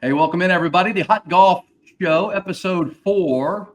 Hey, welcome in, everybody. The Hot Golf Show, episode 4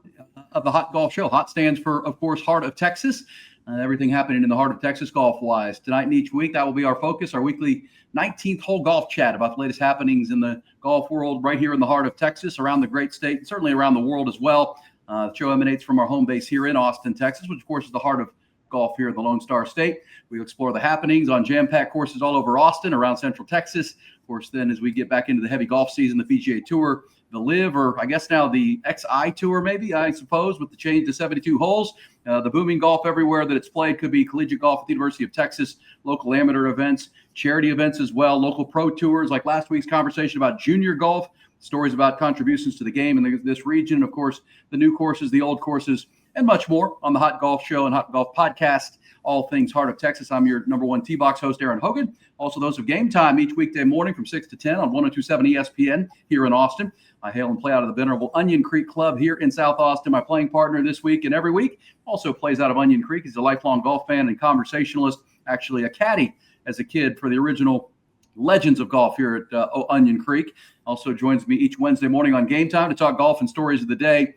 of the Hot Golf Show. Hot stands for, of course, Heart of Texas. Everything happening in the heart of Texas golf-wise. Tonight and each week, that will be our focus, our weekly 19th hole golf chat about the latest happenings in the golf world right here in the heart of Texas, around the great state, and certainly around the world as well. The show emanates from our home base here in Austin, Texas, which, of course, is the heart of golf here in the Lone Star State. We explore the happenings on jam-packed courses all over Austin, around Central Texas. Of course, then as we get back into the heavy golf season, the PGA Tour, the LIV, or I guess now the XI Tour, maybe, I suppose, with the change to 72 holes. The booming golf everywhere that it's played. Could be collegiate golf at the University of Texas, local amateur events, charity events as well, local pro tours, like last week's conversation about junior golf, stories about contributions to the game in this region, of course, the new courses, the old courses, and much more on the Hot Golf Show and Hot Golf Podcast, all things Heart of Texas. I'm your number one T-Box host, Erin Hogan. Also, those of Game Time each weekday morning from 6 to 10 on 102.7 ESPN here in Austin. I hail and play out of the venerable Onion Creek Club here in South Austin. My playing partner this week and every week also plays out of Onion Creek. He's a lifelong golf fan and conversationalist, actually a caddy as a kid for the original legends of golf here at Onion Creek. Also joins me each Wednesday morning on Game Time to talk golf and stories of the day.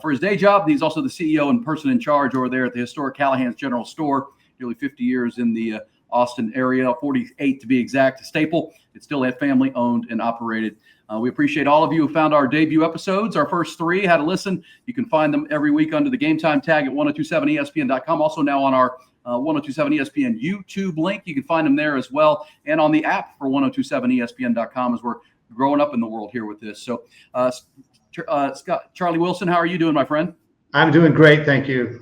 For his day job, he's also the CEO and person in charge over there at the historic Callahan's General Store. Nearly 50 years in the Austin area, 48 to be exact, a staple. It's still family owned and operated. We appreciate all of you who found our debut episodes. Our first 3 had a listen. You can find them every week under the Game Time tag at 1027ESPN.com. Also now on our 1027 ESPN YouTube link. You can find them there as well. And on the app for 1027ESPN.com as we're growing up in the world here with this. So, Charley Wilson, how are you doing, my friend? I'm doing great, thank you.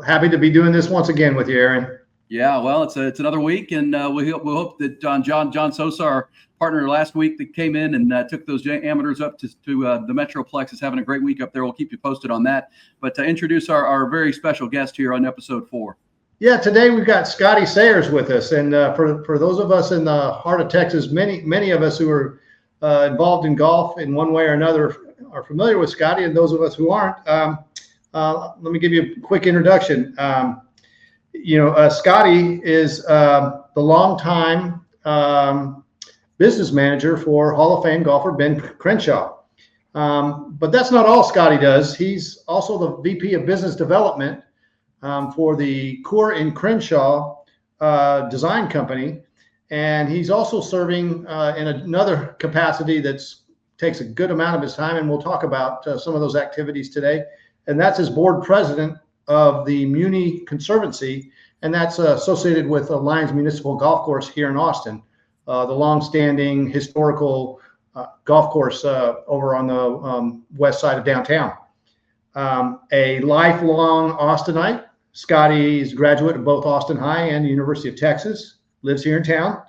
Happy to be doing this once again with you, Erin. Yeah, well, it's another week, and we hope that John Sosa, our partner last week, that came in and took those amateurs up to the Metroplex, is having a great week up there. We'll keep you posted on that. But to introduce our very special guest here on episode 4. Yeah, today we've got Scotty Sayers with us, and for those of us in the heart of Texas, many of us who are involved in golf in one way or another are familiar with Scotty, and those of us who aren't, let me give you a quick introduction. Scotty is the longtime business manager for Hall of Fame golfer Ben Crenshaw. But that's not all Scotty does. He's also the VP of Business Development for the Coor and Crenshaw design company. And he's also serving in another capacity that takes a good amount of his time. And we'll talk about some of those activities today. And that's as board president of the Muny Conservancy, and that's associated with the Lions Municipal Golf Course here in Austin, the long-standing historical golf course over on the west side of downtown. A lifelong Austinite, Scotty's graduate of both Austin High and the University of Texas, lives here in town.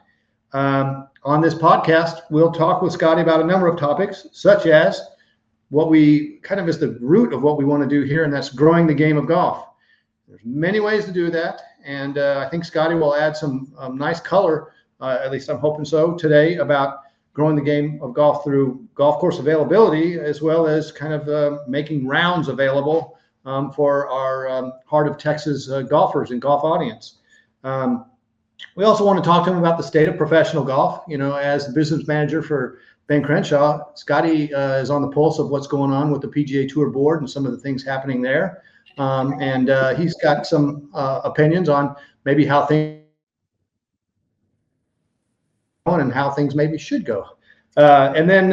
On this podcast, we'll talk with Scotty about a number of topics, such as what we kind of is the root of what we want to do here, and that's growing the game of golf. There's many ways to do that, and I think Scotty will add some nice color, at least I'm hoping so, today about growing the game of golf through golf course availability, as well as kind of making rounds available for our Heart of Texas golfers and golf audience. We also want to talk to him about the state of professional golf. As the business manager for Ben Crenshaw, Scotty is on the pulse of what's going on with the PGA Tour board and some of the things happening there. And he's got some opinions on maybe how things go and how things maybe should go. And then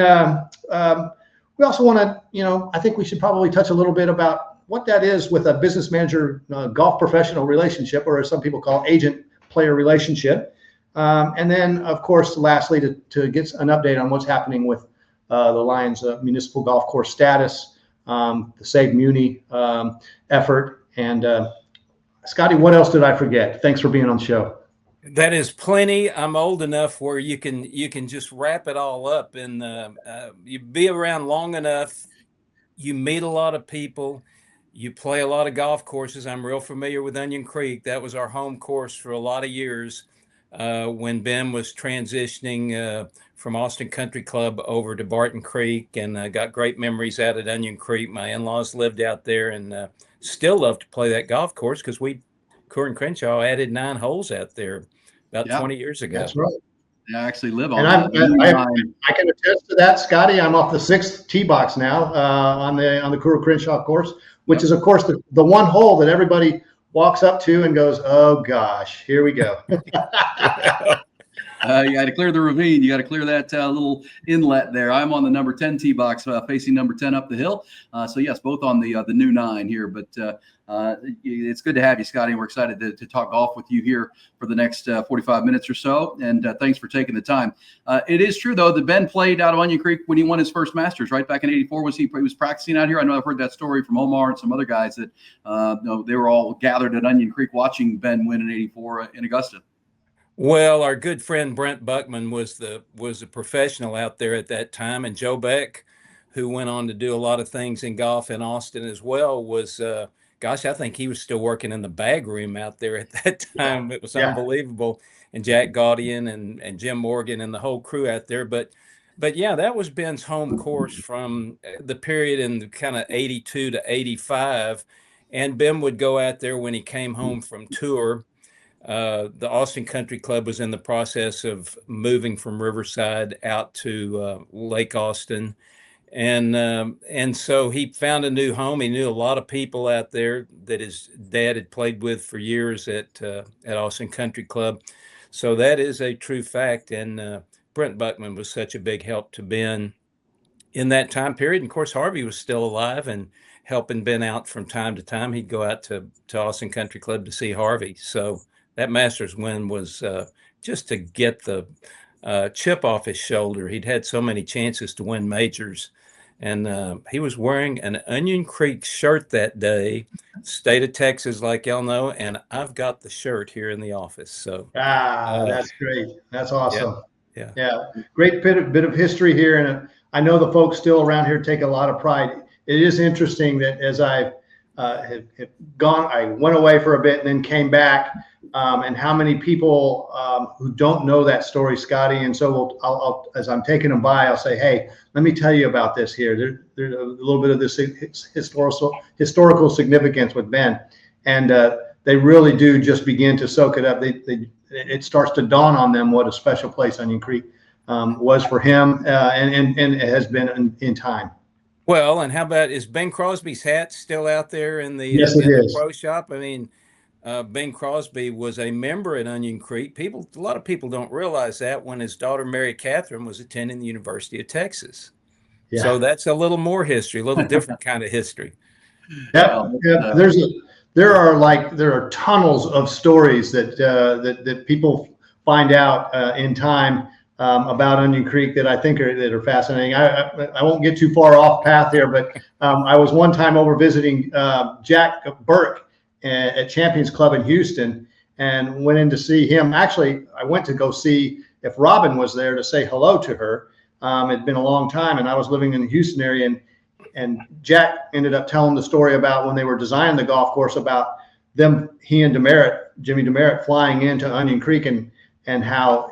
we also want to, I think we should probably touch a little bit about what that is with a business manager golf professional relationship, or as some people call agent-player relationship. And then, of course, lastly, to get an update on what's happening with the Lions municipal golf course status, the Save Muny effort. And Scotty, what else did I forget? Thanks for being on the show. That is plenty. I'm old enough where you can just wrap it all up, and you be around long enough. You meet a lot of people. You play a lot of golf courses. I'm real familiar with Onion Creek. That was our home course for a lot of years. When Ben was transitioning from Austin Country Club over to Barton Creek, and got great memories out at Onion Creek. My in-laws lived out there, and still love to play that golf course because Coor and Crenshaw added 9 holes out there about 20 years ago. That's right. I actually live And on I can attest to that, Scotty. I'm off the 6th tee box now on the Kura Crenshaw course, which is of course the one hole that everybody walks up to and goes, "Oh gosh, here we go." You got to clear the ravine. You got to clear that little inlet there. I'm on the number 10 tee box, facing number 10 up the hill. So yes, both on the new 9 here. But it's good to have you, Scotty. We're excited to talk golf with you here for the next 45 minutes or so. And thanks for taking the time. It is true though that Ben played out of Onion Creek when he won his first Masters, right back in '84. He was practicing out here? I know I've heard that story from Omar and some other guys that they were all gathered at Onion Creek watching Ben win in '84 in Augusta. Well, our good friend Brent Buckman was a professional out there at that time, and Joe Beck, who went on to do a lot of things in golf in Austin as well, was gosh, I think he was still working in the bag room out there at that time. It was unbelievable. And Jack Gaudian and Jim Morgan and the whole crew out there. But yeah, that was Ben's home course from the period in kind of '82 to '85. And Ben would go out there when he came home from tour. The Austin Country Club was in the process of moving from Riverside out to Lake Austin. And so he found a new home. He knew a lot of people out there that his dad had played with for years at Austin Country Club. So that is a true fact. And Brent Buckman was such a big help to Ben in that time period. And of course, Harvey was still alive and helping Ben out from time to time. He'd go out to Austin Country Club to see Harvey. So that Masters win was just to get the chip off his shoulder. He'd had so many chances to win majors. And he was wearing an Onion Creek shirt that day, state of Texas, like y'all know. And I've got the shirt here in the office. So that's great. That's awesome. Yeah. Great bit of history here, and I know the folks still around here take a lot of pride. It is interesting that as I have gone, I went away for a bit and then came back, and how many people who don't know that story, Scotty. And so I'll as I'm taking them by, I'll say, hey, let me tell you about this here. There's a little bit of this historical significance with Ben, and they really do just begin to soak it up. It starts to dawn on them what a special place Onion Creek was for him, and it has been in time. Well, and how about, is Ben Crosby's hat still out there in the, yes, it is. The pro shop? I mean, Ben Crosby was a member at Onion Creek. A lot of people don't realize that when his daughter Mary Catherine was attending the University of Texas. Yeah. So that's a little more history, a little different kind of history. Yeah. There are tunnels of stories that people find out in time about Onion Creek that I think are fascinating. I won't get too far off path here, but I was one time over visiting Jack Burke at Champions Club in Houston, and went in to see him. Actually, I went to go see if Robin was there to say hello to her. It'd been a long time, and I was living in the Houston area, and Jack ended up telling the story about when they were designing the golf course, about he and Jimmy Demerit flying into Onion Creek, and how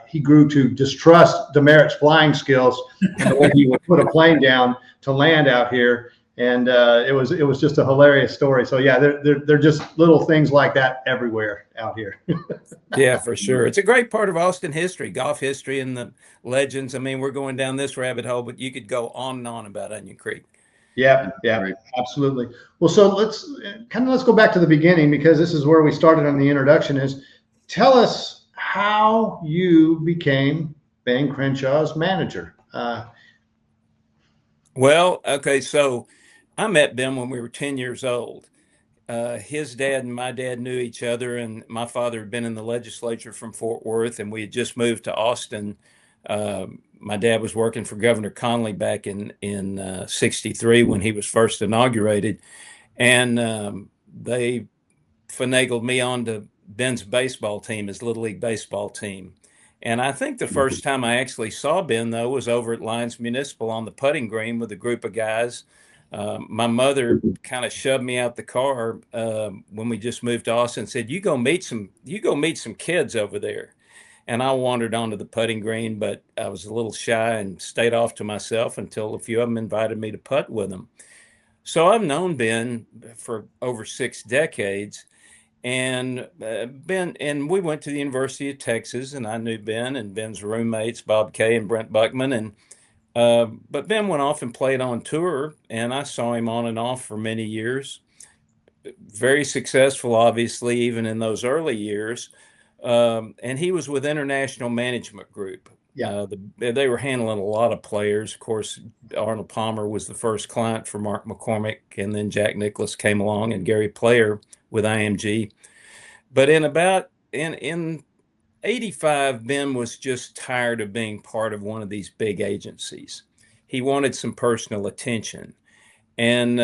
he grew to distrust Demerit's flying skills and the way he would put a plane down to land out here. And it was just a hilarious story. So yeah, they're just little things like that everywhere out here. Yeah, for sure. It's a great part of Austin history, golf history, and the legends. I mean, we're going down this rabbit hole, but you could go on and on about Onion Creek. Yeah, absolutely. Well, so let's go back to the beginning, because this is where we started on the introduction. Is tell us how you became Ben Crenshaw's manager. Well, okay, so I met Ben when we were 10 years old. His dad and my dad knew each other, and my father had been in the legislature from Fort Worth, and we had just moved to Austin. My dad was working for Governor Conley back in '63 when he was first inaugurated, and they finagled me onto Ben's baseball team, his Little League baseball team. And I think the first time I actually saw Ben, though, was over at Lyons Municipal on the putting green with a group of guys. My mother kind of shoved me out the car when we just moved to Austin and said, you go meet some kids over there. And I wandered onto the putting green, but I was a little shy and stayed off to myself until a few of them invited me to putt with them. So I've known Ben for over 6 decades. And Ben, and we went to the University of Texas, and I knew Ben and Ben's roommates, Bob Kay and Brent Buckman. And but Ben went off and played on tour, and I saw him on and off for many years. Very successful, obviously, even in those early years. And he was with International Management Group. Yeah. They were handling a lot of players. Of course, Arnold Palmer was the first client for Mark McCormick, and then Jack Nicklaus came along, and Gary Player with IMG. But in 85, Ben was just tired of being part of one of these big agencies. He wanted some personal attention. And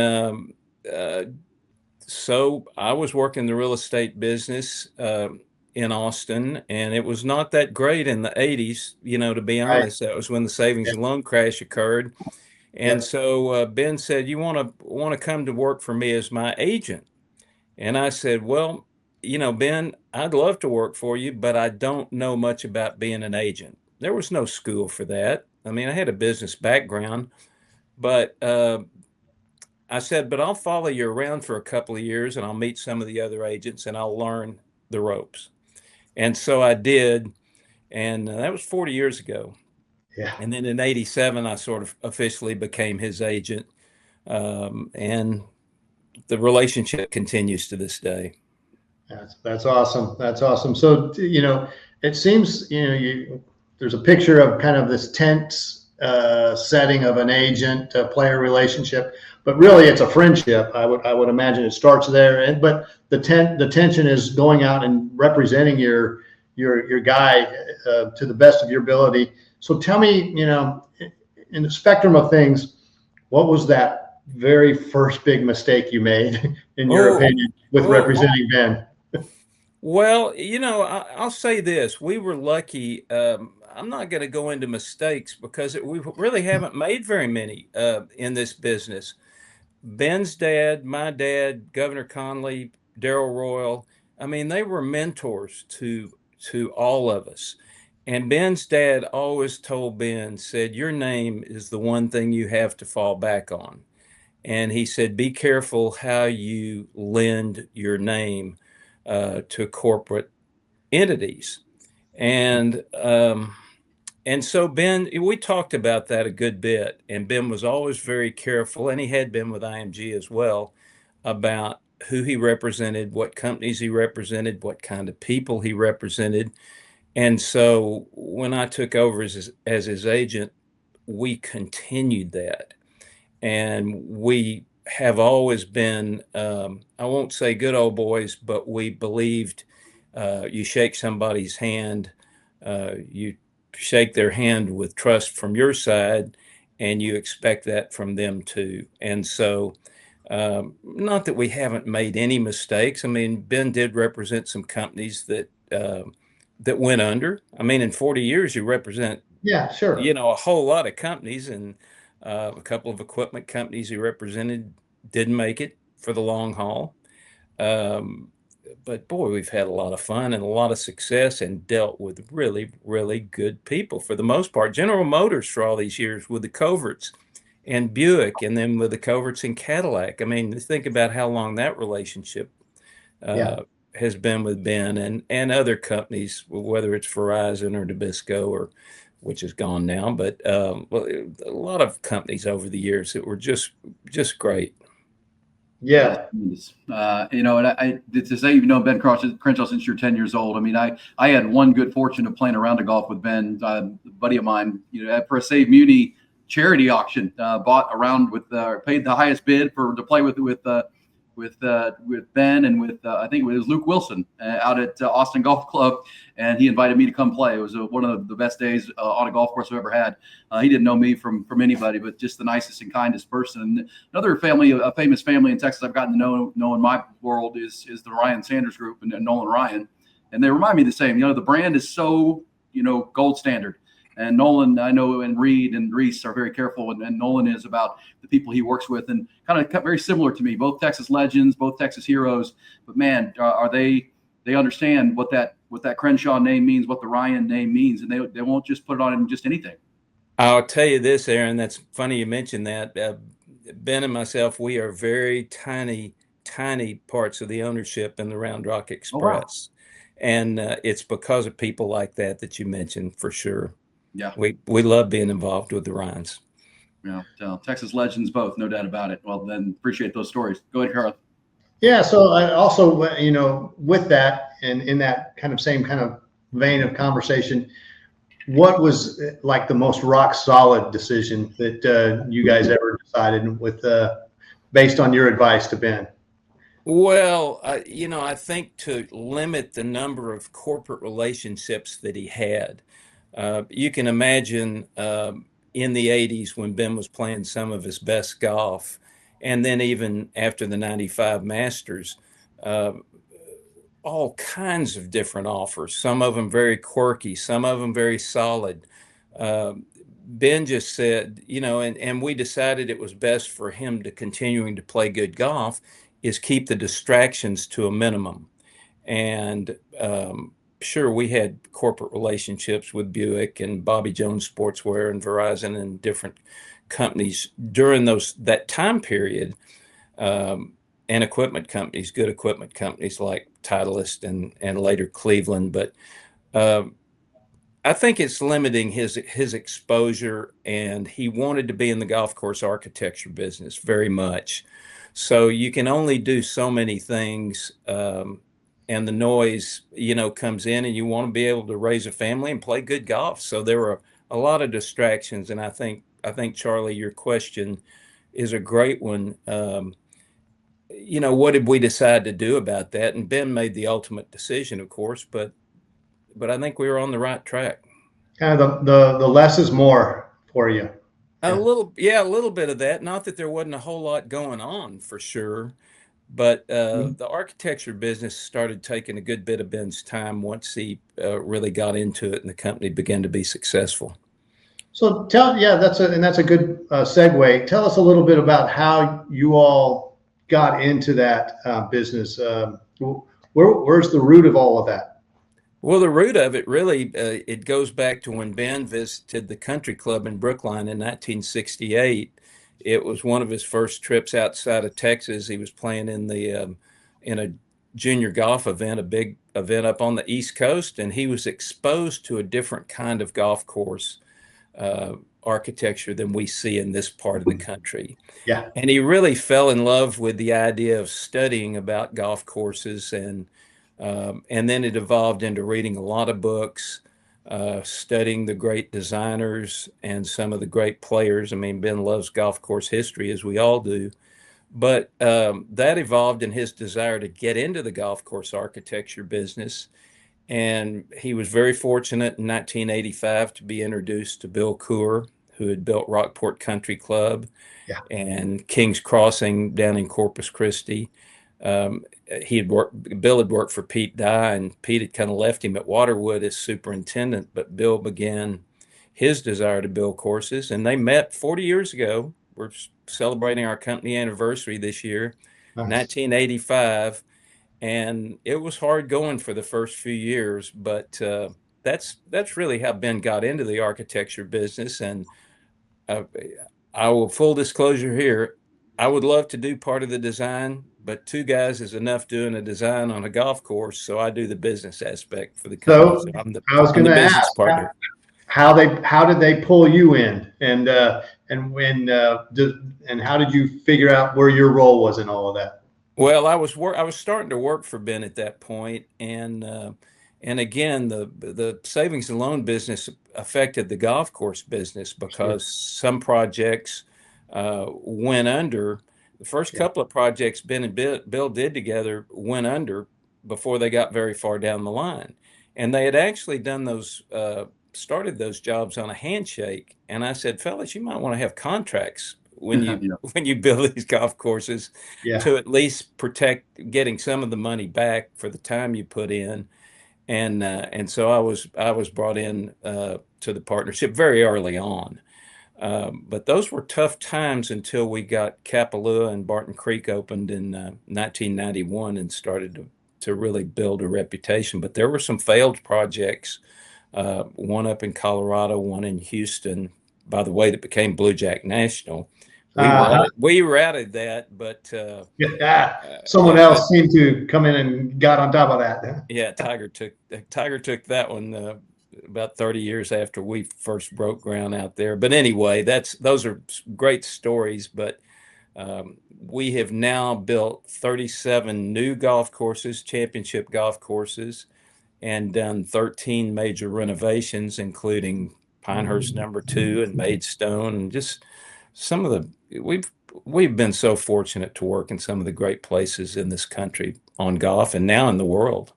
so I was working the real estate business in Austin, and it was not that great in the 80s, to be honest. That was when the savings and loan crash occurred. And so Ben said, "You want to come to work for me as my agent?" And I said, "Well, Ben, I'd love to work for you, but I don't know much about being an agent." There was no school for that. I mean, I had a business background, but I said, "But I'll follow you around for a couple of years, and I'll meet some of the other agents, and I'll learn the ropes." And so I did, and that was 40 years ago. Yeah. And then in 87, I sort of officially became his agent, and the relationship continues to this day. That's awesome. That's awesome. So, it seems, there's a picture of kind of this tense setting of an agent player relationship, but really it's a friendship. I would imagine it starts there. But the tension is going out and representing your guy to the best of your ability. So tell me, in the spectrum of things, what was that very first big mistake you made, in your opinion, with representing Ben? Well, I'll say this. We were lucky. I'm not going to go into mistakes because we really haven't made very many in this business. Ben's dad, my dad, Governor Conley, Darrell Royal, I mean, they were mentors to all of us. And Ben's dad always told Ben, said, "Your name is the one thing you have to fall back on." And he said, "Be careful how you lend your name to corporate entities." And so Ben, we talked about that a good bit, and Ben was always very careful, and he had been with IMG as well, about who he represented, what companies he represented, what kind of people he represented. And so when I took over as his agent, we continued that. And we have always been, I won't say good old boys, but we believed you shake somebody's hand, you shake their hand with trust from your side, and you expect that from them too. And so, not that we haven't made any mistakes. I mean, Ben did represent some companies that went under. I mean, in 40 years, you represent, a whole lot of companies, and a couple of equipment companies he represented didn't make it for the long haul. But boy, we've had a lot of fun and a lot of success, and dealt with really, really good people for the most part. General Motors for all these years with the Coverts, and Buick, and then with the Coverts and Cadillac. I mean, think about how long that relationship has been with Ben, and other companies, whether it's Verizon or Nabisco, which is gone now, but a lot of companies over the years that were just great. Yeah. And I to say you've known Ben Crenshaw since you're 10 years old. I mean, I had one good fortune of playing around a golf with Ben, a buddy of mine, for a Save Muny charity auction, bought around paid the highest bid to play with Ben, and with I think it was Luke Wilson out at Austin Golf Club, and he invited me to come play. It was one of the best days on a golf course I've ever had. He didn't know me from anybody, but just the nicest and kindest person. And another famous family in Texas I've gotten to know in my world is the Ryan Sanders Group and Nolan Ryan, and they remind me the same. The brand is so gold standard. And Nolan, I know, and Reed and Reese are very careful, and Nolan is about the people he works with, and kind of very similar to me. Both Texas legends, both Texas heroes. But man, are they understand what that Crenshaw name means, what the Ryan name means, and they won't just put it on just anything. I'll tell you this, Erin. That's funny you mentioned that. Ben and myself, we are very tiny tiny parts of the ownership in the Round Rock Oh, wow. Express. And it's because of people like that you mentioned, for sure. Yeah. We love being involved with the Ryans. Yeah. So Texas legends both, no doubt about it. Well, then appreciate those stories. Go ahead, Charlie. Yeah. So I also, with that and in that kind of same kind of vein of conversation, what was like the most rock solid decision that you guys ever decided with, based on your advice to Ben? Well, I think to limit the number of corporate relationships that he had. You can imagine in the 80s when Ben was playing some of his best golf, and then even after the 95 Masters, uh, all kinds of different offers, some of them very quirky, some of them very solid. Uh, Ben just said, and we decided it was best for him to continuing to play good golf is keep the distractions to a minimum. And sure, we had corporate relationships with Buick and Bobby Jones Sportswear and Verizon and different companies during that time period, and equipment companies, good equipment companies like Titleist and later Cleveland. But I think it's limiting his exposure, and he wanted to be in the golf course architecture business very much. So you can only do so many things, and the noise, comes in, and you want to be able to raise a family and play good golf. So there were a lot of distractions, and I think Charlie, your question is a great one. What did we decide to do about that? And Ben made the ultimate decision, of course, but I think we were on the right track. Kind of the less is more for you. A little bit of that. Not that there wasn't a whole lot going on, for sure, but the architecture business started taking a good bit of Ben's time once he really got into it and the company began to be successful. So that's a good segue. Tell us a little bit about how you all got into that business. Where's the root of all of that? Well, the root of it really, it goes back to when Ben visited the country club in Brookline in 1968. It was one of his first trips outside of Texas. He was playing in a junior golf event, a big event up on the East Coast, and he was exposed to a different kind of golf course architecture than we see in this part of the country. Yeah. And he really fell in love with the idea of studying about golf courses, and then it evolved into reading a lot of books, studying the great designers and some of the great players. I mean, Ben loves golf course history, as we all do. But that evolved in his desire to get into the golf course architecture business. And he was very fortunate in 1985 to be introduced to Bill Coor, who had built Rockport Country Club and King's Crossing down in Corpus Christi. Bill had worked for Pete Dye, and Pete had kind of left him at Waterwood as superintendent, but Bill began his desire to build courses, and they met 40 years ago. We're celebrating our company anniversary this year, nice. 1985, and it was hard going for the first few years, but that's really how Ben got into the architecture business. And I will, full disclosure here, I would love to do part of the design, but two guys is enough doing a design on a golf course. So I do the business aspect for the company. So I was going to ask partner. How did they pull you in, and how did you figure out where your role was in all of that? Well, I was starting to work for Ben at that point, and again, the savings and loan business affected the golf course business because some projects went under. The first couple of projects Ben and Bill did together went under before they got very far down the line. And they had actually done started those jobs on a handshake. And I said, fellas, you might want to have contracts when you build these golf courses to at least protect getting some of the money back for the time you put in. And so I was brought in to the partnership very early on. But those were tough times until we got Kapalua and Barton Creek opened in 1991 and started to really build a reputation. But there were some failed projects, one up in Colorado, one in Houston, by the way, that became Blue Jack National. We routed that, but someone else seemed to come in and got on top of that. Yeah, Tiger took that one about 30 years after we first broke ground out there. But anyway, those are great stories. But we have now built 37 new golf courses, championship golf courses, and done 13 major renovations, including Pinehurst #2 and Maidstone, and just some of we've been so fortunate to work in some of the great places in this country on golf and now in the world.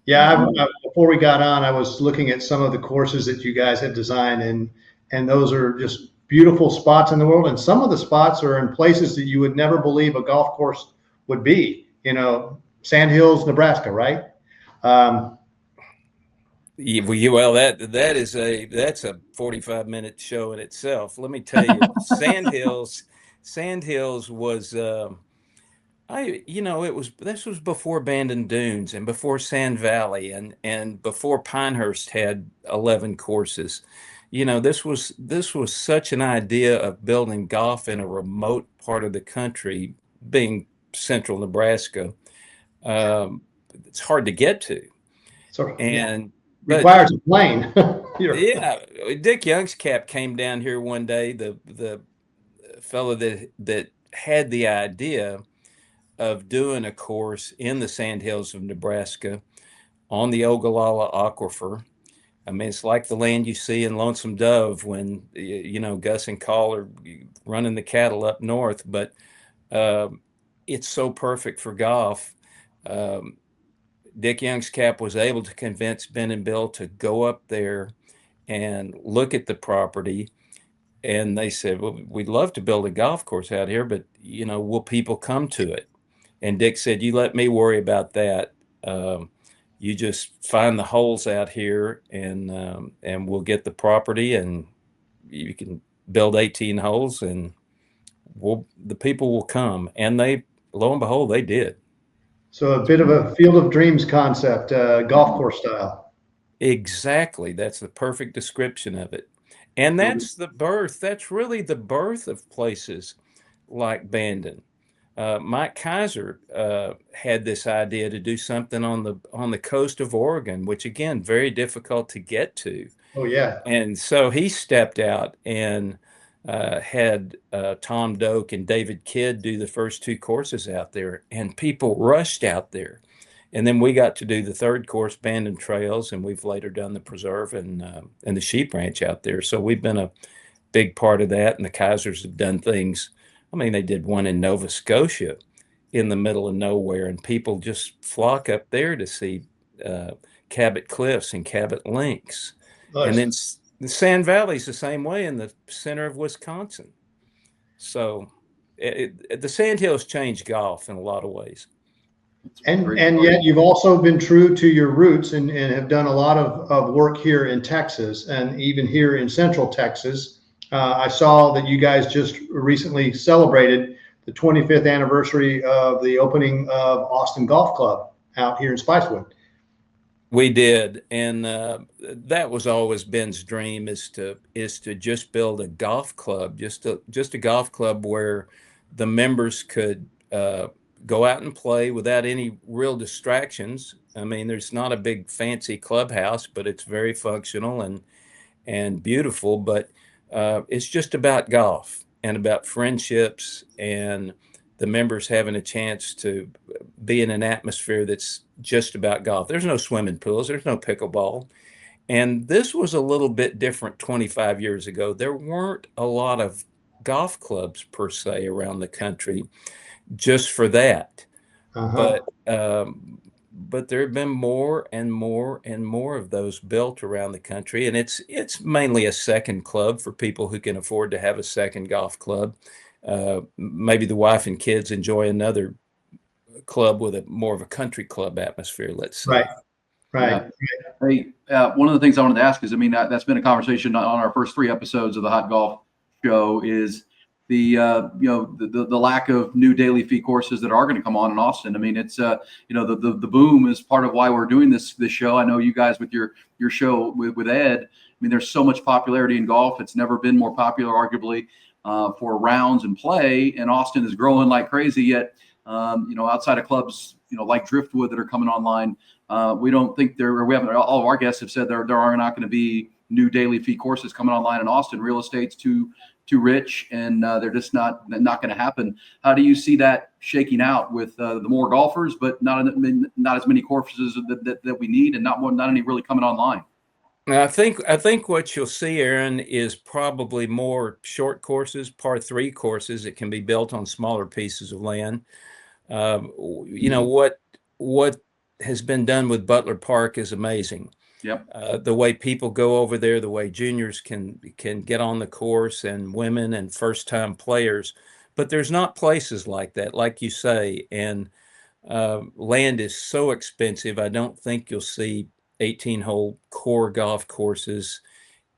Yeah, before we got on, I was looking at some of the courses that you guys have designed, and those are just beautiful spots in the world. And some of the spots are in places that you would never believe a golf course would be. Sand Hills, Nebraska, right? Well, that's a 45-minute show in itself. Let me tell you, Sand Hills was this was before Bandon Dunes and before Sand Valley and before Pinehurst had 11 courses. This was such an idea of building golf in a remote part of the country, being central Nebraska. It's hard to get to. Requires a plane. Yeah, Dick Youngscap came down here one day, the fellow that had the idea of doing a course in the Sandhills of Nebraska on the Ogallala Aquifer. I mean, it's like the land you see in Lonesome Dove when, Gus and Call are running the cattle up north, but it's so perfect for golf. Dick Youngscap was able to convince Ben and Bill to go up there and look at the property. And they said, well, we'd love to build a golf course out here, but, will people come to it? And Dick said, you let me worry about that. You just find the holes out here and we'll get the property and you can build 18 holes and the people will come. And lo and behold, they did. So a bit of a Field of Dreams concept, golf course style. Exactly. That's the perfect description of it. And that's really the birth of places like Bandon. Mike Kaiser had this idea to do something on the coast of Oregon, which again, very difficult to get to. Oh yeah. And so he stepped out and had Tom Doak and David Kidd do the first 2 courses out there, and people rushed out there. And then we got to do the 3rd course, Bandon Trails, and we've later done the preserve and the sheep ranch out there. So we've been a big part of that. And the Kaisers have done things. I mean, they did one in Nova Scotia in the middle of nowhere, and people just flock up there to see Cabot Cliffs and Cabot Links. Nice. And then the Sand Valley's the same way in the center of Wisconsin. So the Sandhills changed golf in a lot of ways. And yet you've also been true to your roots and have done a lot of work here in Texas and even here in Central Texas. I saw that you guys just recently celebrated the 25th anniversary of the opening of Austin Golf Club out here in Spicewood. We did, and that was always Ben's dream, is to just build a golf club, just a golf club where the members could go out and play without any real distractions. I mean, there's not a big fancy clubhouse, but it's very functional and beautiful. But it's just about golf and about friendships and the members having a chance to be in an atmosphere that's just about golf. There's no swimming pools. There's no pickleball. And this was a little bit different 25 years ago. There weren't a lot of golf clubs per se around the country just for that. Uh-huh. But there have been more and more and more of those built around the country. And it's mainly a second club for people who can afford to have a second golf club. Maybe the wife and kids enjoy another club with more of a country club atmosphere, let's say. Right. Hey, one of the things I wanted to ask is, I mean, that's been a conversation on our first 3 episodes of the Hot Golf Show, is the lack of new daily fee courses that are going to come on in Austin. I mean, it's the boom is part of why we're doing this show. I know you guys with your show with Ed. I mean, there's so much popularity in golf. It's never been more popular, arguably. for rounds and play. And Austin is growing like crazy. Yet, outside of clubs, like Driftwood that are coming online, we don't think we haven't. All of our guests have said there are not going to be new daily fee courses coming online in Austin. Real estate's too rich, and they're just not going to happen. How do you see that shaking out with the more golfers, but not as many courses that we need, and not any really coming online? I think what you'll see, Erin, is probably more short courses, par 3 courses that can be built on smaller pieces of land. What has been done with Butler Park is amazing. Yep. The way people go over there, the way juniors can get on the course, and women and first-time players. But there's not places like that, like you say, and land is so expensive. I don't think you'll see 18-hole core golf courses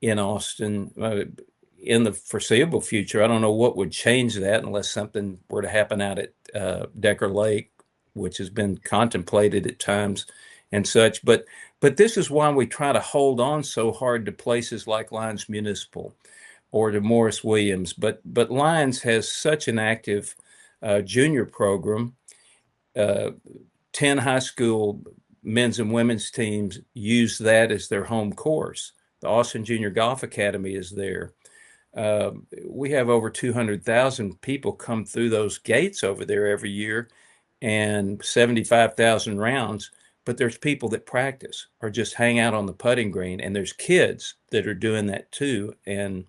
in Austin in the foreseeable future. I don't know what would change that unless something were to happen out at Decker Lake, which has been contemplated at times and such. But this is why we try to hold on so hard to places like Lions Municipal or to Morris Williams. But Lions has such an active junior program. 10 high school men's and women's teams use that as their home course. The Austin Junior Golf Academy is there. We have over 200,000 people come through those gates over there every year, and 75,000 rounds. But there's people that practice or just hang out on the putting green, and there's kids that are doing that too, and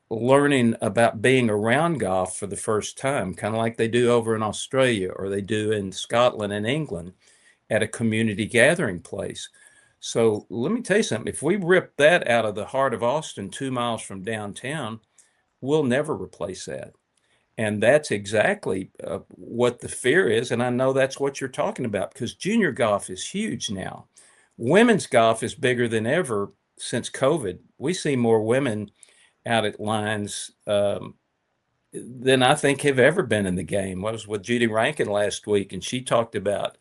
learning about being around golf for the first time, kind of like they do over in Australia or they do in Scotland and England at a community gathering place. So let me tell you something. If we rip that out of the heart of Austin, 2 miles from downtown, we'll never replace that. And that's exactly what the fear is. And I know that's what you're talking about, because junior golf is huge now. Women's golf is bigger than ever since COVID. We see more women out at Lions than I think have ever been in the game. I was with Judy Rankin last week, and she talked about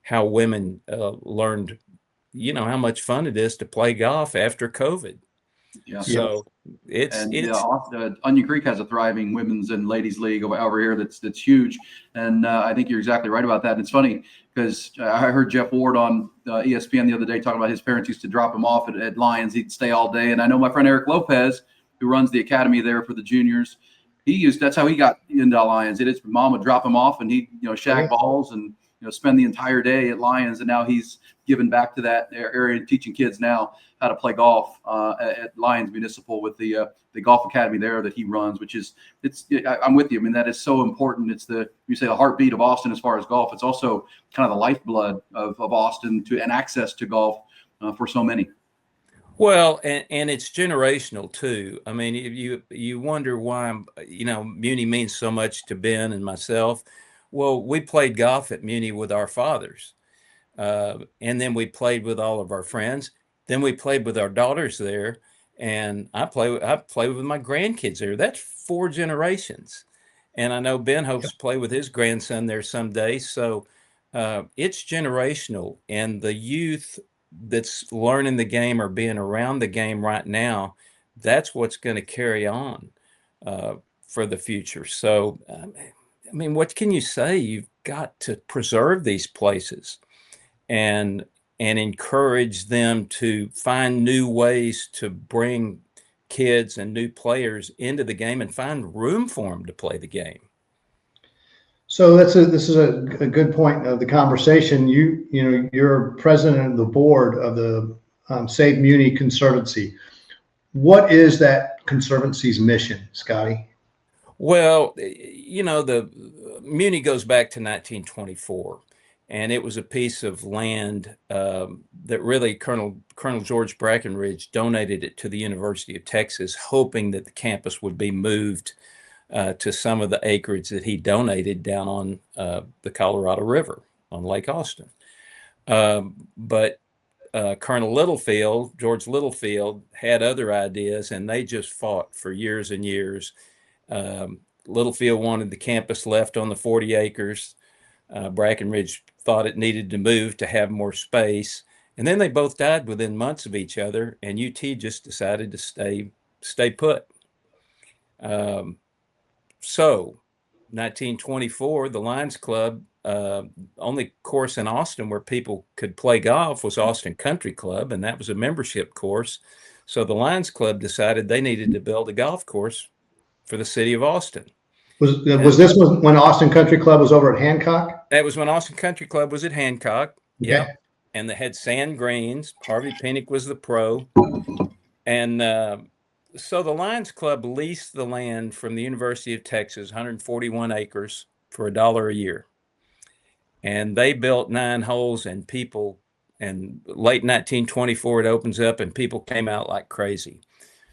how women learned, how much fun it is to play golf after COVID. Yeah. So it's Onion Creek has a thriving women's and ladies league over here that's huge, and I think you're exactly right about that. And it's funny because I heard Jeff Ward on ESPN the other day talking about his parents used to drop him off at Lions. He'd stay all day, and I know my friend Eric Lopez, who runs the academy there for the juniors, that's how he got into Lions. His mom would drop him off, and he'd shag balls and spend the entire day at Lions, and now he's given back to that area and teaching kids now how to play golf at Lions Municipal with the golf academy there that he runs, I'm with you. I mean, that is so important. It's the heartbeat of Austin as far as golf. It's also kind of the lifeblood of Austin and access to golf for so many. Well, and it's generational too. I mean, you wonder why, Muny means so much to Ben and myself. Well, we played golf at Muny with our fathers. And then we played with all of our friends. Then we played with our daughters there. And I play with my grandkids there. That's 4 generations. And I know Ben hopes to play with his grandson there someday. So it's generational. And the youth that's learning the game or being around the game right now, that's what's going to carry on for the future. So, I mean, what can you say? You've got to preserve these places and encourage them to find new ways to bring kids and new players into the game and find room for them to play the game. So this is a good point of the conversation. You're president of the board of the Save Muny Conservancy. What is that conservancy's mission, Scotty? Well, the Muny goes back to 1924, and it was a piece of land that really Colonel George Brackenridge donated it to the University of Texas, hoping that the campus would be moved to some of the acreage that he donated down on the Colorado River on Lake Austin. But Colonel Littlefield, George Littlefield, had other ideas, and they just fought for years and years. Littlefield wanted the campus left on the 40 acres. Brackenridge thought it needed to move to have more space. And then they both died within months of each other, and UT just decided to stay put. So 1924, the Lions Club, only course in Austin where people could play golf was Austin Country Club, and that was a membership course. So the Lions Club decided they needed to build a golf course for the city of Austin. Was this when Austin Country Club was over at Hancock? That was when Austin Country Club was at Hancock. Okay. Yeah. And they had sand greens. Harvey Pinnock was the pro. And so the Lions Club leased the land from the University of Texas, 141 acres, for $1 a year. And they built 9 holes, and late 1924, it opens up and people came out like crazy.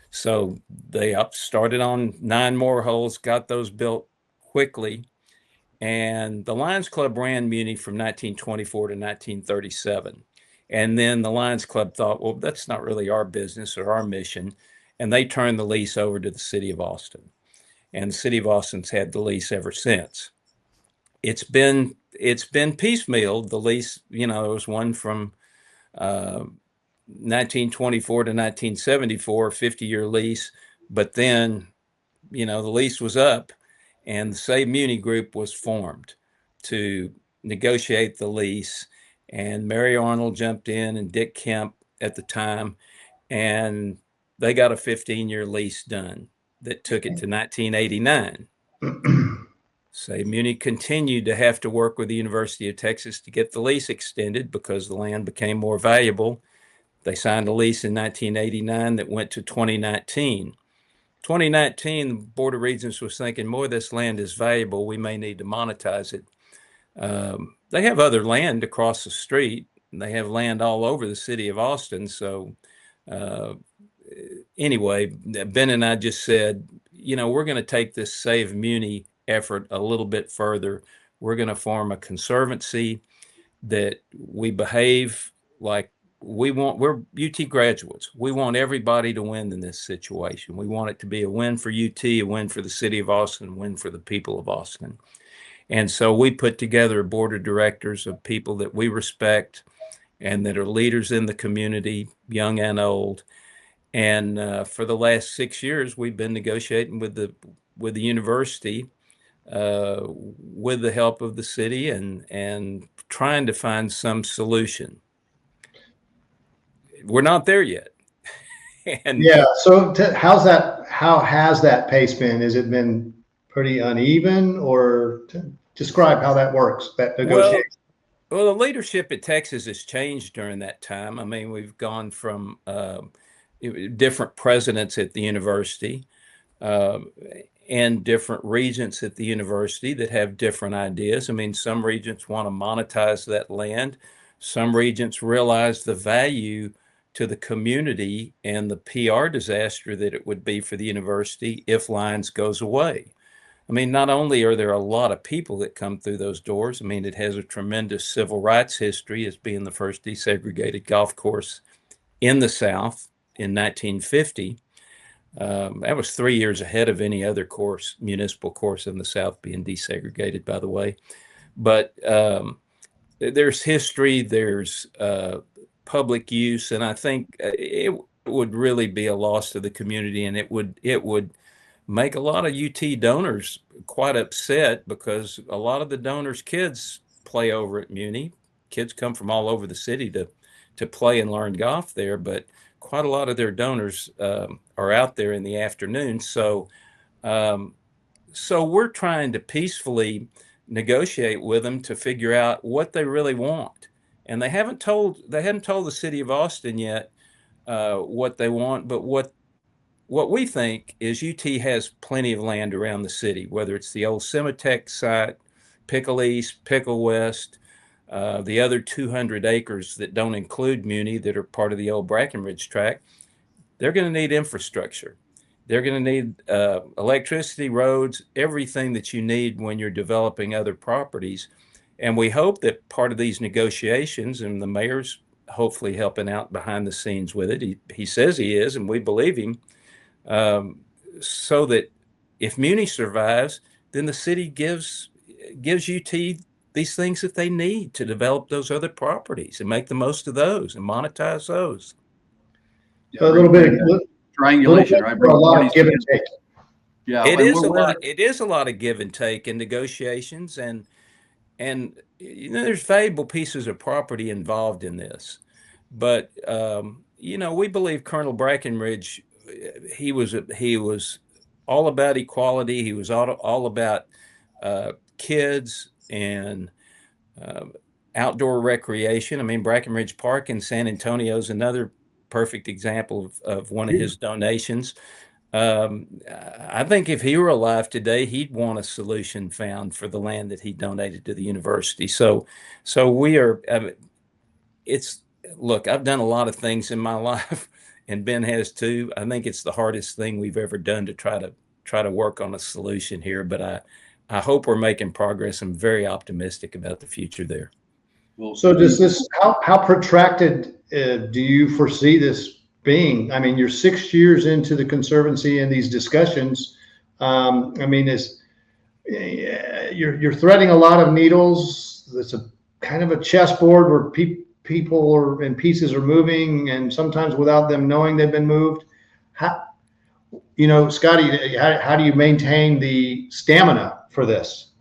So they started on 9 more holes, got those built quickly. And the Lions Club ran Muny from 1924 to 1937. And then the Lions Club thought, well, that's not really our business or our mission. And they turned the lease over to the city of Austin. And the city of Austin's had the lease ever since. It's been piecemeal. The lease, it was one from 1924 to 1974, 50-year lease. But then, the lease was up, and the Save Muny group was formed to negotiate the lease. And Mary Arnold jumped in, and Dick Kemp at the time, and they got a 15-year lease done that took it to 1989. Save Muny continued to have to work with the University of Texas to get the lease extended because the land became more valuable. They signed a lease in 1989 that went to 2019. 2019, the Board of Regents was thinking, more of this land is valuable. We may need to monetize it. They have other land across the street. They have land all over the city of Austin. So anyway, Ben and I just said, we're going to take this Save Muny effort a little bit further. We're going to form a conservancy that we behave like we're UT graduates. We want everybody to win in this situation. We want it to be a win for UT, a win for the city of Austin, a win for the people of Austin. And so we put together a board of directors of people that we respect and that are leaders in the community, young and old. And for the last 6 years, we've been negotiating with the university, with the help of the city, and trying to find some solution. We're not there yet. So how has that pace been? Has it been pretty uneven, or describe how that works, that negotiation? Well, the leadership at Texas has changed during that time. I mean, we've gone from different presidents at the university and different regents at the university that have different ideas. I mean, some regents want to monetize that land. Some regents realize the value to the community and the PR disaster that it would be for the university if Lions goes away. I mean, not only are there a lot of people that come through those doors, I mean, it has a tremendous civil rights history as being the first desegregated golf course in the South in 1950. That was 3 years ahead of any other course, municipal course in the South being desegregated, by the way. But there's history, there's public use, and I think it would really be a loss to the community, and it would make a lot of UT donors quite upset because a lot of the donors' kids play over at Muny. Kids come from all over the city to play and learn golf there, but quite a lot of their donors are out there in the afternoon. So we're trying to peacefully negotiate with them to figure out what they really want. And they hadn't told the city of Austin yet what they want, but what we think is UT has plenty of land around the city, whether it's the old Cemetech site, Pickle East, Pickle West, the other 200 acres that don't include Muny that are part of the old Brackenridge tract. They're going to need infrastructure. They're going to need electricity, roads, everything that you need when you're developing other properties. And we hope that part of these negotiations, and the mayor's hopefully helping out behind the scenes with it. He says he is, and we believe him, so that if Muny survives, then the city gives UT these things that they need to develop those other properties and make the most of those and monetize those. So a little bit of triangulation, right? A lot of give and take. Yeah, It and is we're a aware. lot. It is a lot of give and take in negotiations, and there's valuable pieces of property involved in this. But we believe Colonel Brackenridge, he was all about equality. He was all about kids and uh, outdoor recreation. I mean, Brackenridge Park in San Antonio is another perfect example of one of his donations. I think if he were alive today, he'd want a solution found for the land that he donated to the university. So we are. It's Look, I've done a lot of things in my life, and Ben has too. I think it's the hardest thing we've ever done to try to work on a solution here. But I hope we're making progress. I'm very optimistic about the future there. Well, So does this, how protracted do you foresee this being? I mean, you're 6 years into the Conservancy and these discussions. I mean, you're threading a lot of needles. It's a kind of a chessboard where people are and pieces are moving, and sometimes without them knowing they've been moved. How, Scotty, how do you maintain the stamina for this?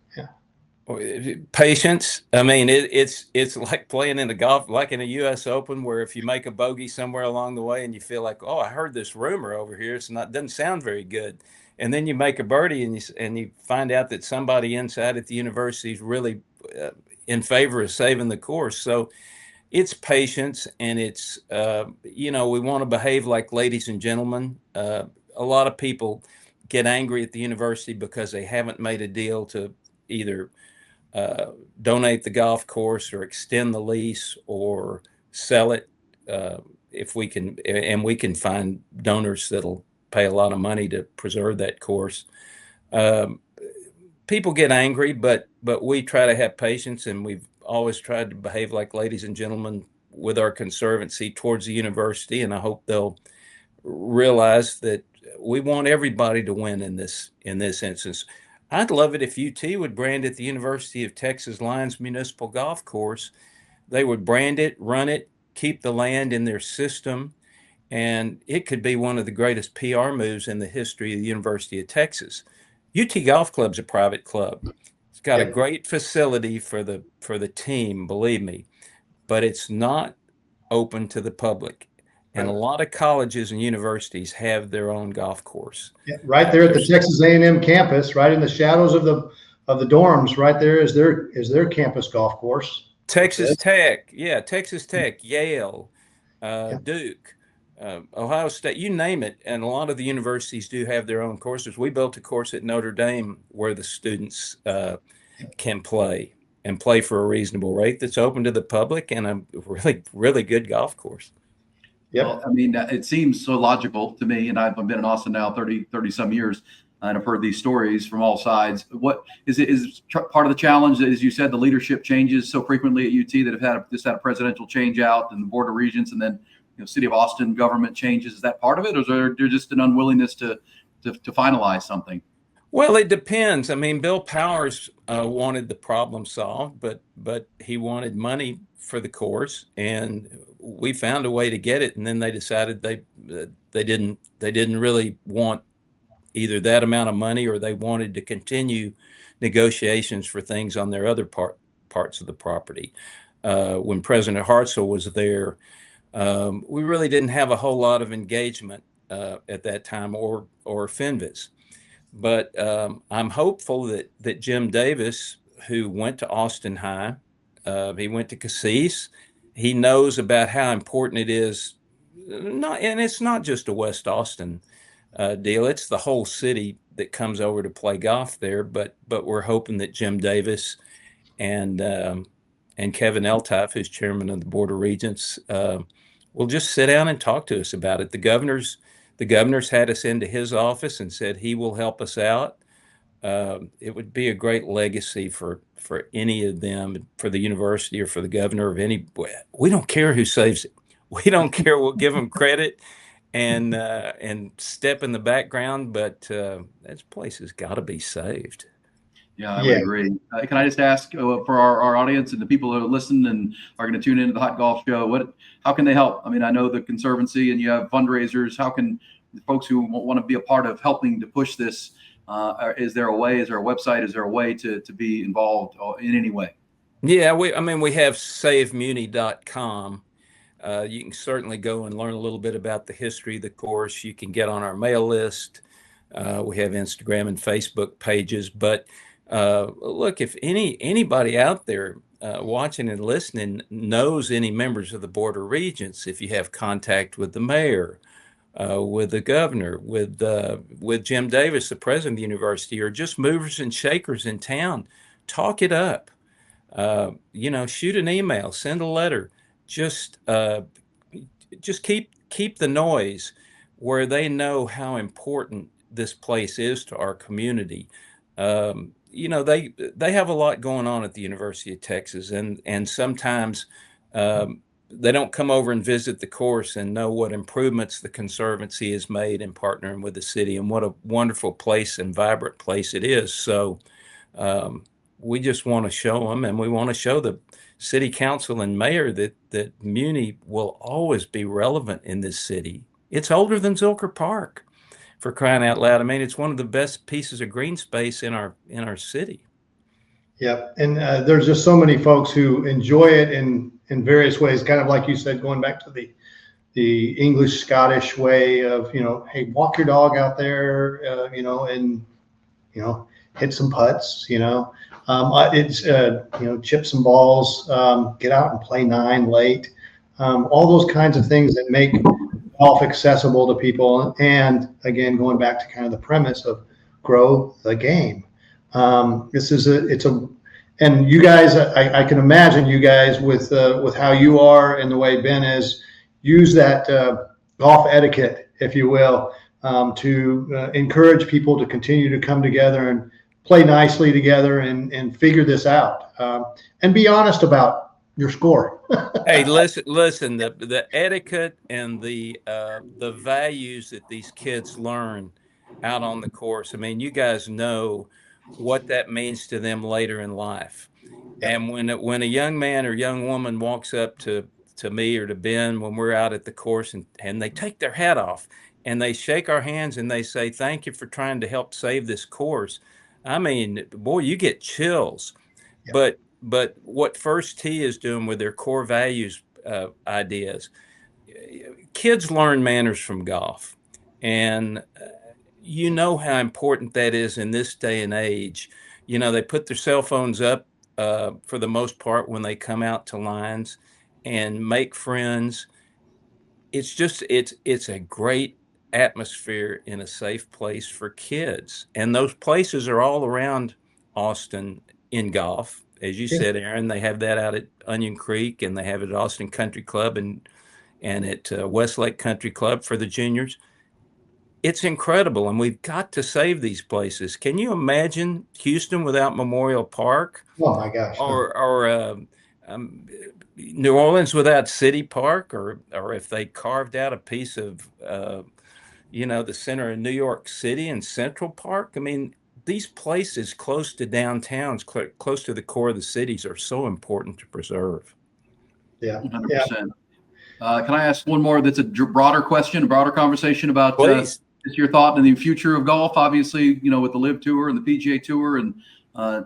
Patience. I mean, it's like playing in the golf, like in a U.S. Open, where if you make a bogey somewhere along the way and you feel like, oh, I heard this rumor over here, doesn't sound very good, and then you make a birdie and you find out that somebody inside at the university is really in favor of saving the course. So it's patience, and it's we want to behave like ladies and gentlemen. A lot of people get angry at the university because they haven't made a deal to either donate the golf course or extend the lease or sell it, if we can, and we can find donors that'll pay a lot of money to preserve that course. Um, People get angry, but we try to have patience, and we've always tried to behave like ladies and gentlemen with our conservancy towards the university, and I hope they'll realize that we want everybody to win in this instance. I'd love it if UT would brand it the University of Texas Lions Municipal Golf Course. They would brand it, run it, keep the land in their system, and it could be one of the greatest PR moves in the history of the University of Texas. UT Golf Club's a private club. It's got a great facility for the team, believe me, but it's not open to the public. And a lot of colleges and universities have their own golf course. Yeah, right there at the Texas A&M campus, right in the shadows of the dorms, right there is their campus golf course. Texas Tech, Texas Tech, Yale, Duke, Ohio State, you name it. And a lot of the universities do have their own courses. We built a course at Notre Dame where the students can play and play for a reasonable rate that's open to the public, and a really, really good golf course. Yep. Well, I mean, it seems so logical to me, and I've been in Austin now 30 some years, and I've heard these stories from all sides. What is part of the challenge, as you said, the leadership changes so frequently at UT that have had a presidential change out and the Board of Regents, and then City of Austin government changes. Is that part of it, or is there just an unwillingness to finalize something? Well, it depends. I mean, Bill Powers wanted the problem solved, but he wanted money for the course, and we found a way to get it. And then they decided they didn't really want either that amount of money, or they wanted to continue negotiations for things on their other parts of the property. When President Hartzell was there, we really didn't have a whole lot of engagement at that time, or FinVis. But I'm hopeful that Jim Davis, who went to Austin High, he went to Cassis, he knows about how important it is. And it's not just a West Austin deal; it's the whole city that comes over to play golf there. But we're hoping that Jim Davis and Kevin Eltife, who's chairman of the Board of Regents, will just sit down and talk to us about it. The governor's had us into his office and said he will help us out. It would be a great legacy for any of them, for the university or for the governor of any. We don't care who saves it. We don't care. We'll give them credit and step in the background, but that place has got to be saved. Yeah, I would agree. Can I just ask for our audience and the people who listen and are going to tune into the Hot Golf Show, how can they help? I mean, I know the Conservancy and you have fundraisers. How can folks who want to be a part of helping to push this Is there a way? Is there a website? Is there a way to be involved in any way? Yeah, we have savemuni.com. You can certainly go and learn a little bit about the history of the course. You can get on our mail list. We have Instagram and Facebook pages. But look, if anybody out there watching and listening knows any members of the Board of Regents, if you have contact with the mayor, with the governor, with Jim Davis, the president of the university, or just movers and shakers in town, talk it up. Shoot an email, send a letter. Just keep the noise where they know how important this place is to our community. They have a lot going on at the University of Texas, and sometimes they don't come over and visit the course and know what improvements the Conservancy has made in partnering with the city, and what a wonderful place and vibrant place it is. So we just want to show them, and we want to show the city council and mayor that Muny will always be relevant in this city. It's older than Zilker Park, for crying out loud. I mean, it's one of the best pieces of green space in our city. Yeah, and there's just so many folks who enjoy it in various ways, kind of like you said, going back to the English Scottish way of, hey, walk your dog out there, and hit some putts, it's chip some balls, get out and play 9 late, all those kinds of things that make golf accessible to people. And again, going back to kind of the premise of grow the game. And you guys, I can imagine you guys with how you are and the way Ben is, use that golf etiquette, if you will, to encourage people to continue to come together and play nicely together and figure this out, and be honest about your score. Hey, listen, the etiquette and the values that these kids learn out on the course. I mean, you guys know what that means to them later in life. And when a young man or young woman walks up to me or to Ben when we're out at the course, and they take their hat off and they shake our hands and they say, "Thank you for trying to help save this course." I mean, boy, you get chills. Yeah. But what First Tee is doing with their core values ideas, kids learn manners from golf, and you know how important that is in this day and age. They put their cell phones up for the most part when they come out to lines and make friends. It's a great atmosphere in a safe place for kids, and those places are all around Austin in golf. As you said, Erin, they have that out at Onion Creek, and they have it at Austin Country Club and at Westlake Country Club for the juniors. It's incredible, and we've got to save these places. Can you imagine Houston without Memorial Park? Oh my gosh! Or New Orleans without City Park, or if they carved out a piece of the center of New York City and Central Park. I mean, these places close to downtowns, close to the core of the cities, are so important to preserve. Yeah, 100%. Can I ask one more? That's a broader question, a broader conversation about just your thought in the future of golf. Obviously, with the Live Tour and the PGA Tour and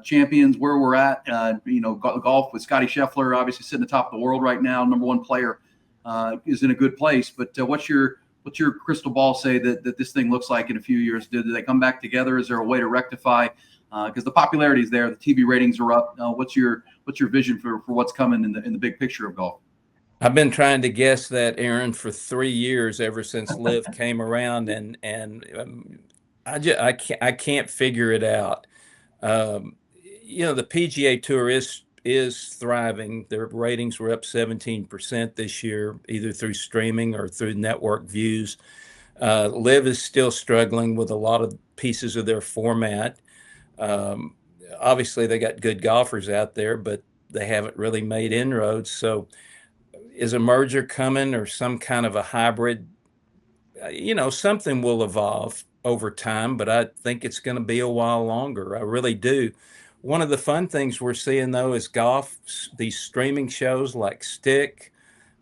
champions, where we're at. Golf with Scotty Scheffler, obviously sitting atop of the world right now, #1 player, is in a good place. But what's your crystal ball say that this thing looks like in a few years? Do they come back together? Is there a way to rectify? Because the popularity is there, the TV ratings are up. What's your vision for what's coming in the big picture of golf? I've been trying to guess that, Erin, for 3 years, ever since Live came around, and I can't figure it out. The PGA Tour is thriving. Their ratings were up 17% this year, either through streaming or through network views. Live is still struggling with a lot of pieces of their format. Obviously, they got good golfers out there, but they haven't really made inroads. So is a merger coming, or some kind of a hybrid? Something will evolve over time, but I think it's going to be a while longer. I really do. One of the fun things we're seeing, though, is golf, these streaming shows like Stick,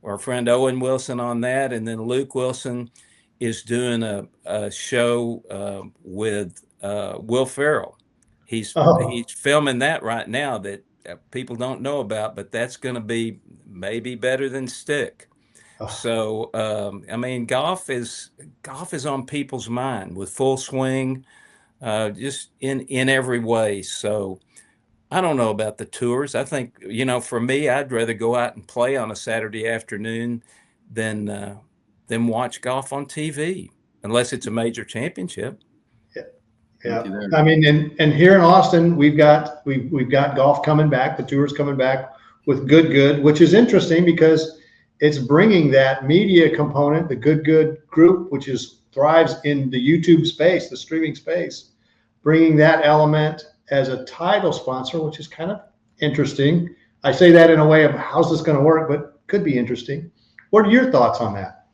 our friend Owen Wilson on that, and then Luke Wilson is doing a show with Will Ferrell. He's Oh, filming that right now that people don't know about, but that's going to be maybe better than Stick. oh, So I mean, golf is on people's mind with Full Swing, just in every way. So I don't know about the tours. I think, for me, I'd rather go out and play on a Saturday afternoon than watch golf on TV, unless it's a major championship. yeah. With Yeah. you there. I mean, and here in Austin, we've got golf coming back, the tours coming back with Good, which is interesting because it's bringing that media component, the Good group, which thrives in the YouTube space, the streaming space, bringing that element as a title sponsor, which is kind of interesting. I say that in a way of how's this going to work, but could be interesting. What are your thoughts on that?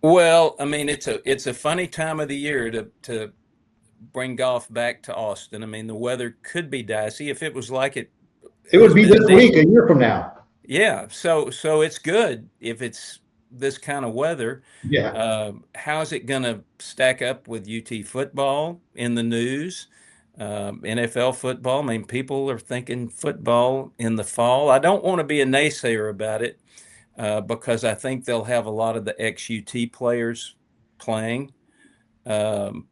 Well, I mean, it's a funny time of the year to bring golf back to Austin. I mean, the weather could be dicey if it was like it It would has be been this these. week, a year from now. Yeah, so it's good if it's this kind of weather. Yeah. How's it going to stack up with UT football in the news? NFL football. I mean, people are thinking football in the fall. I don't want to be a naysayer about it because I think they'll have a lot of the ex-UT players playing. Um,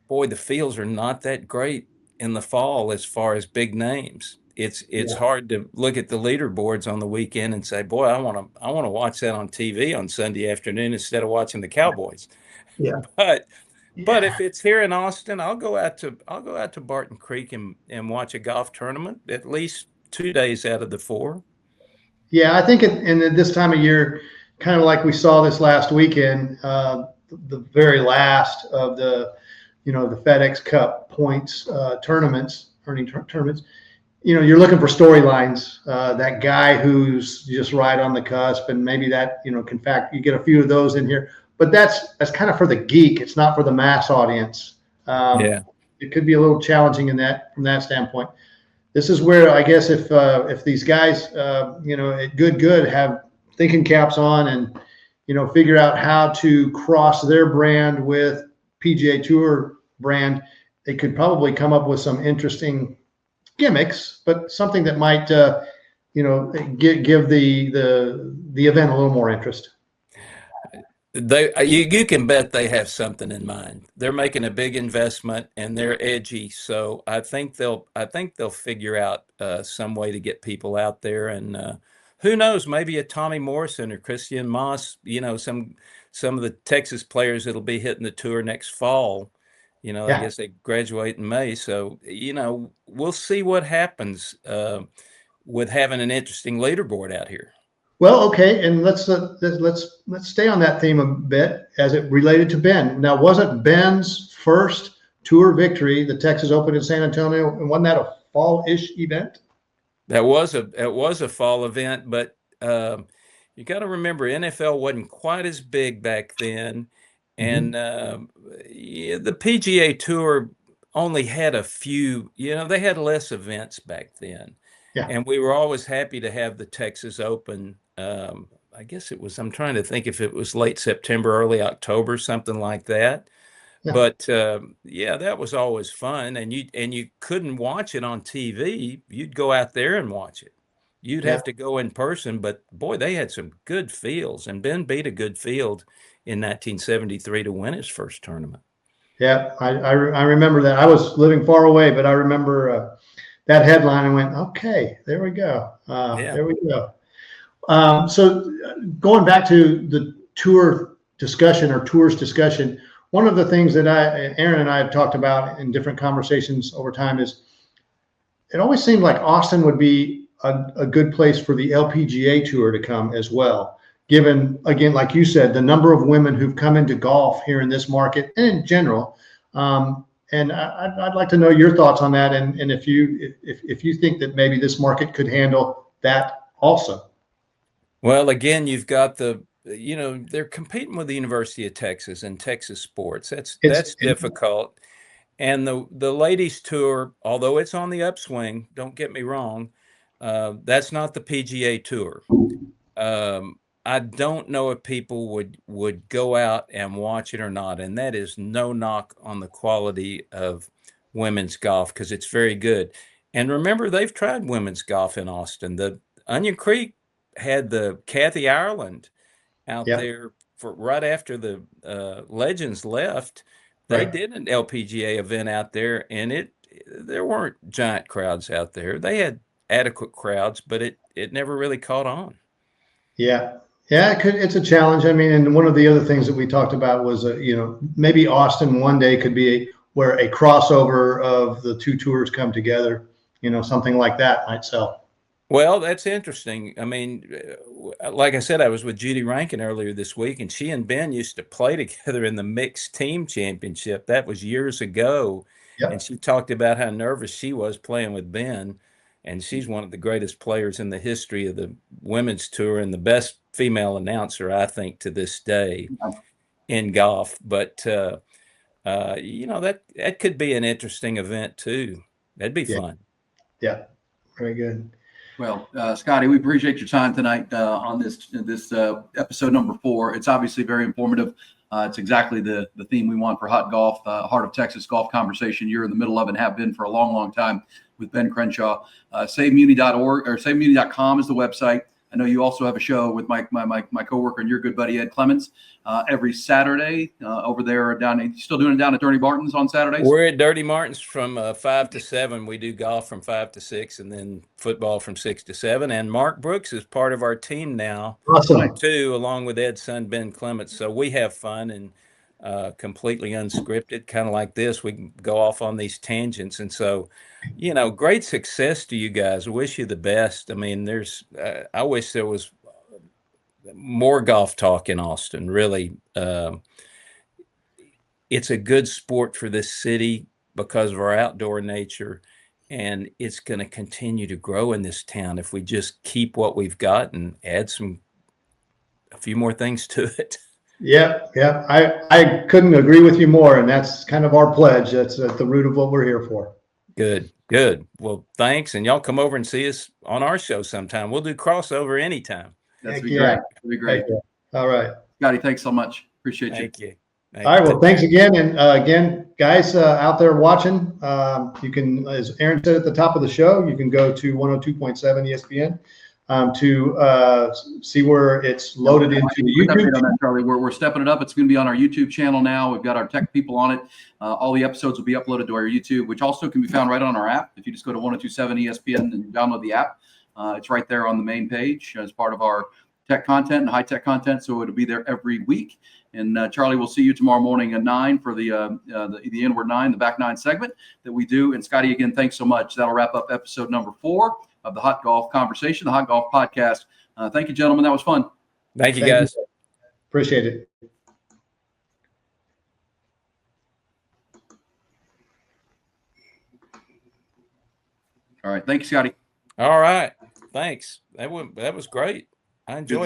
Boy, the fields are not that great in the fall as far as big names. It's Yeah. hard to look at the leaderboards on the weekend and say, "Boy, I want to watch that on TV on Sunday afternoon instead of watching the Cowboys." Yeah. But but Yeah. if it's here in Austin, I'll go out to Barton Creek and watch a golf tournament at least 2 days out of the four. Yeah, I think in this time of year, kind of like we saw this last weekend, the very last of the FedEx Cup points tournaments. You're looking for storylines. That guy who's just right on the cusp, and maybe that can fact you get a few of those in here. But that's kind of for the geek. It's not for the mass audience. Yeah. It could be a little challenging from that standpoint. This is where I guess if these guys, at Good have thinking caps on and figure out how to cross their brand with PGA Tour brand, they could probably come up with some interesting gimmicks, but something that might give the event a little more interest. You can bet they have something in mind. They're making a big investment and they're edgy, so I think they'll figure out some way to get people out there. And who knows, maybe a Tommy Morrison or Christian Moss, some of the Texas players that'll be hitting the tour next fall. I Yeah. guess they graduate in May, so we'll see what happens with having an interesting leaderboard out here. Well, okay, and let's stay on that theme a bit as it related to Ben. Now, wasn't Ben's first tour victory the Texas Open in San Antonio, and wasn't that a fall-ish event? That was a fall event, but you got to remember NFL wasn't quite as big back then, Mhm. and yeah, the PGA Tour only had a few. They had less events back then, Yeah, and we were always happy to have the Texas Open. I guess it was. I'm trying to think if it was late September, early October, something like that. yeah, But yeah, that was always fun, and you couldn't watch it on TV. You'd go out there and watch it. You'd yeah, have to go in person, but boy, they had some good fields, and Ben beat a good field in 1973 to win his first tournament. yeah. I remember that. I was living far away, but I remember that headline and went, okay, there we go. Yeah. There we go. So going back to the tour discussion or tours discussion, one of the things that Erin and I have talked about in different conversations over time is it always seemed like Austin would be a good place for the LPGA tour to come as well. Given, again, like you said, the number of women who've come into golf here in this market and in general. And I'd like to know your thoughts on that, and if you think that maybe this market could handle that also. Well, again, you've got they're competing with the University of Texas and Texas sports. That's It's that's difficult. And the ladies tour, although it's on the upswing, don't get me wrong, that's not the PGA Tour. Um, I don't know if people would go out and watch it or not, and that is no knock on the quality of women's golf because it's very good. And remember, they've tried women's golf in Austin. The Onion Creek had the Kathy Ireland out Yep. there for right after the Legends left. They Right. did an LPGA event out there, and there weren't giant crowds out there. They had adequate crowds, but it never really caught on. Yeah. Yeah, it's a challenge. I mean, and one of the other things that we talked about was, maybe Austin one day could be where a crossover of the two tours come together, something like that might sell. Well, that's interesting. I mean, like I said, I was with Judy Rankin earlier this week, and she and Ben used to play together in the mixed team championship. That was years ago. Yep. And she talked about how nervous she was playing with Ben. And she's one of the greatest players in the history of the women's tour and the best female announcer, I think, to this day in golf. But, that could be an interesting event, too. That'd be fun. Yeah. Very good. Well, Scotty, we appreciate your time tonight on this episode number 4. It's obviously very informative. It's exactly the theme we want for Hot Golf, Heart of Texas golf conversation. You're in the middle of it and have been for a long, long time with Ben Crenshaw. SaveMuni.org or SaveMuni.com is the website. I know you also have a show with my coworker and your good buddy Ed Clements every Saturday over there down. Still doing it down at Dirty Martin's on Saturdays? We're at Dirty Martin's from 5 to 7. We do golf from 5 to 6, and then football from 6 to 7. And Mark Brooks is part of our team now, Awesome. too, along with Ed's son Ben Clements. So we have fun and completely unscripted, kind of like this. We can go off on these tangents, and so. Great success to you guys. I wish you the best. I mean, I wish there was more golf talk in Austin, really. It's a good sport for this city because of our outdoor nature, and it's going to continue to grow in this town if we just keep what we've got and add a few more things to it. Yeah. I couldn't agree with you more, and that's kind of our pledge. That's at the root of what we're here for. Good. Well, thanks. And y'all come over and see us on our show sometime. We'll do crossover anytime. That'd be great. That'd be great. All right. Scotty, thanks so much. Appreciate you. Thank you. All right. Well, thanks again. And again, guys out there watching, you can, as Erin said at the top of the show, you can go to 102.7 ESPN to see where it's loaded into the YouTube. On that, Charlie. We're stepping it up. It's going to be on our YouTube channel now. We've got our tech people on it. All the episodes will be uploaded to our YouTube, which also can be found right on our app. If you just go to 102.7 ESPN and download the app, it's right there on the main page as part of our tech content and high-tech content. So it'll be there every week. And Charlie, we'll see you tomorrow morning at 9 for the Inward 9, the Back 9 segment that we do. And Scotty, again, thanks so much. That'll wrap up episode number 4 of the Hot Golf Conversation, the Hot Golf Podcast. Thank you, gentlemen. That was fun. Thank you, guys. Appreciate it. All right. Thank you, Scotty. All right. Thanks. That was great. I enjoyed